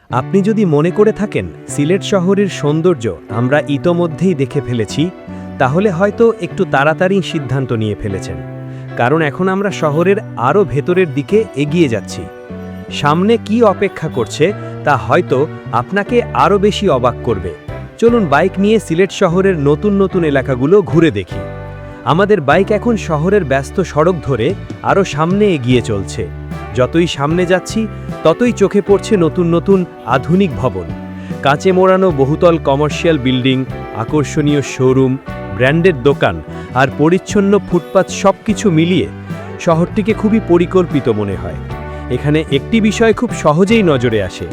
আপনি যদি মনে করে থাকেন সিলেট শহরের সৌন্দর্য আমরা ইতোমধ্যেই দেখে ফেলেছি, তাহলে হয়তো একটু তাড়াতাড়ি সিদ্ধান্ত নিয়ে ফেলেছেন, কারণ এখন আমরা শহরের আরও ভেতরের দিকে এগিয়ে যাচ্ছি। সামনে কি অপেক্ষা করছে তা হয়তো আপনাকে আরও বেশি অবাক করবে। চলুন বাইক নিয়ে সিলেট শহরের নতুন নতুন এলাকাগুলো ঘুরে দেখি। আমাদের বাইক এখন শহরের ব্যস্ত সড়ক ধরে আরও সামনে এগিয়ে চলছে। যতই সামনে যাচ্ছি ততই চোখে পড়ছে নতুন নতুন আধুনিক ভবন, কাঁচে মোড়ানো বহুতল কমার্শিয়াল বিল্ডিং, আকর্ষণীয় শোরুম, ব্র্যান্ডেড দোকান আর পরিচ্ছন্ন ফুটপাত, সবকিছু মিলিয়ে শহরটিকে খুবই পরিকল্পিত মনে হয়। এখানে একটি বিষয় খুব সহজেই নজরে আসে: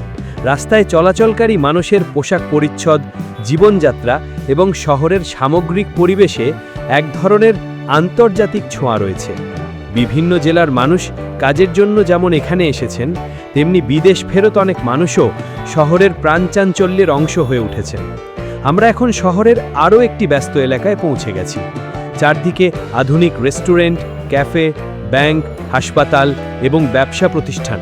রাস্তায় চলাচলকারী মানুষের পোশাক পরিচ্ছদ, জীবনযাত্রা এবং শহরের সামগ্রিক পরিবেশে এক ধরনের আন্তর্জাতিক ছোঁয়া রয়েছে। বিভিন্ন জেলার মানুষ কাজের জন্য যেমন এখানে এসেছেন, তেমনি বিদেশ ফেরত অনেক মানুষও শহরের প্রাণচাঞ্চল্যের অংশ হয়ে উঠেছেন। আমরা এখন শহরের আরও একটি ব্যস্ত এলাকায় পৌঁছে গেছি। চারদিকে আধুনিক রেস্টুরেন্ট, ক্যাফে, ব্যাংক, হাসপাতাল এবং ব্যবসা প্রতিষ্ঠান।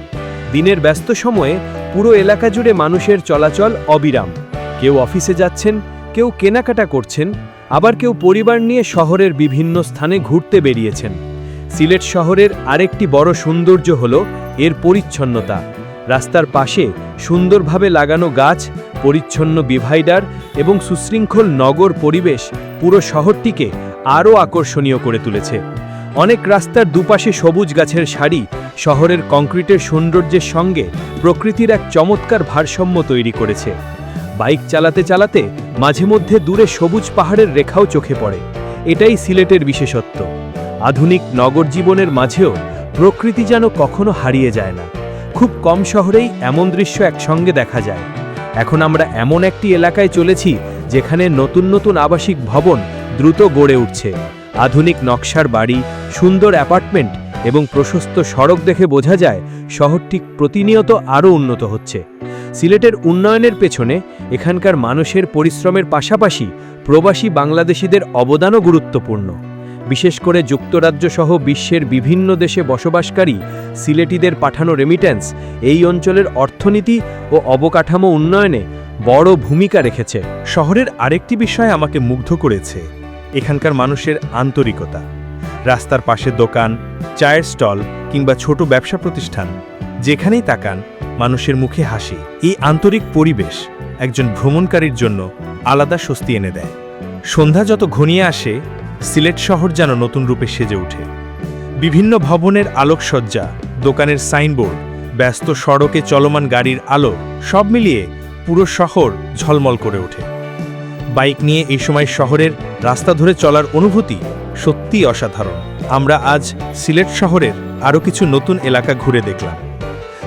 দিনের ব্যস্ত সময়ে পুরো এলাকা জুড়ে মানুষের চলাচল অবিরাম। কেউ অফিসে যাচ্ছেন, কেউ কেনাকাটা করছেন, আবার কেউ পরিবার নিয়ে শহরের বিভিন্ন স্থানে ঘুরতে বেরিয়েছেন। সিলেট শহরের আরেকটি বড় সৌন্দর্য হল এর পরিচ্ছন্নতা। রাস্তার পাশে সুন্দরভাবে লাগানো গাছ, পরিচ্ছন্ন ডিভাইডার এবং সুশৃঙ্খল নগর পরিবেশ পুরো শহরটিকে আরও আকর্ষণীয় করে তুলেছে। অনেক রাস্তার দুপাশে সবুজ গাছের সারি শহরের কংক্রিটের সৌন্দর্যের সঙ্গে প্রকৃতির এক চমৎকার ভারসাম্য তৈরি করেছে। বাইক চালাতে চালাতে মাঝে মধ্যে দূরে সবুজ পাহাড়ের রেখাও চোখে পড়ে। এটাই সিলেটের বিশেষত্ব। আধুনিক নগর জীবনের মাঝেও প্রকৃতি যেন কখনো হারিয়ে যায় না। খুব কম শহরেই এমন দৃশ্য একসঙ্গে দেখা যায়। এখন আমরা এমন একটি এলাকায় চলেছি যেখানে নতুন নতুন আবাসিক ভবন দ্রুত গড়ে উঠছে। আধুনিক নকশার বাড়ি, সুন্দর অ্যাপার্টমেন্ট এবং প্রশস্ত সড়ক দেখে বোঝা যায় শহরটি প্রতিনিয়ত আরও উন্নত হচ্ছে। সিলেটের উন্নয়নের পেছনে এখানকার মানুষের পরিশ্রমের পাশাপাশি প্রবাসী বাংলাদেশিদের অবদানও গুরুত্বপূর্ণ। বিশেষ করে যুক্তরাজ্য সহ বিশ্বের বিভিন্ন দেশে বসবাসকারী সিলেটিদের পাঠানো রেমিট্যান্স এই অঞ্চলের অর্থনীতি ও অবকাঠামো উন্নয়নে বড় ভূমিকা রেখেছে। শহরের আরেকটি বিষয় আমাকে মুগ্ধ করেছে এখানকার মানুষের আন্তরিকতা। রাস্তার পাশে দোকান, চায়ের স্টল কিংবা ছোট ব্যবসা প্রতিষ্ঠান, যেখানেই তাকান মানুষের মুখে হাসি। এই আন্তরিক পরিবেশ একজন ভ্রমণকারীর জন্য আলাদা স্বস্তি এনে দেয়। সন্ধ্যা যত ঘনিয়ে আসে, সিলেট শহর যেন নতুন রূপে সেজে ওঠে। বিভিন্ন ভবনের আলোকসজ্জা, দোকানের সাইনবোর্ড, ব্যস্ত সড়কে চলমান গাড়ির আলো, সব মিলিয়ে পুরো শহর ঝলমল করে ওঠে। বাইক নিয়ে এই সময় শহরের রাস্তা ধরে চলার অনুভূতি সত্যিই অসাধারণ। আমরা আজ সিলেট শহরের আরও কিছু নতুন এলাকা ঘুরে দেখলাম।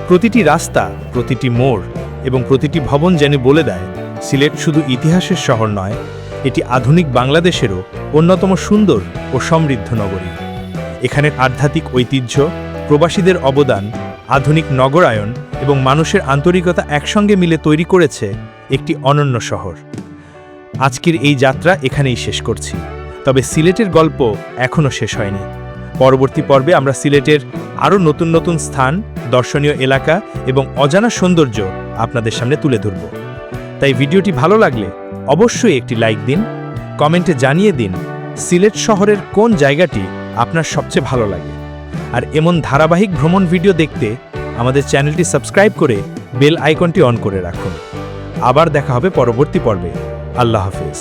প্রতিটি রাস্তা, প্রতিটি মোড় এবং প্রতিটি ভবন যেন বলে দেয় সিলেট শুধু ইতিহাসের শহর নয়, এটি আধুনিক বাংলাদেশেরও অন্যতম সুন্দর ও সমৃদ্ধ নগরী। এখানের আধ্যাত্মিক ঐতিহ্য, প্রবাসীদের অবদান, আধুনিক নগরায়ন এবং মানুষের আন্তরিকতা একসঙ্গে মিলে তৈরি করেছে একটি অনন্য শহর। আজকের এই যাত্রা এখানেই শেষ করছি, তবে সিলেটের গল্প এখনও শেষ হয়নি। পরবর্তী পর্বে আমরা সিলেটের আরও নতুন নতুন স্থান, দর্শনীয় এলাকা এবং অজানা সৌন্দর্য আপনাদের সামনে তুলে ধরব। তাই ভিডিওটি ভালো লাগলে অবশ্যই একটি লাইক দিন, কমেন্টে জানিয়ে দিন সিলেট শহরের কোন জায়গাটি আপনার সবচেয়ে ভালো লাগে। আর এমন ধারাবাহিক ভ্রমণ ভিডিও দেখতে আমাদের চ্যানেলটি সাবস্ক্রাইব করে বেল আইকনটি অন করে রাখুন। আবার দেখা হবে পরবর্তী পর্বে। আল্লাহ হাফেজ।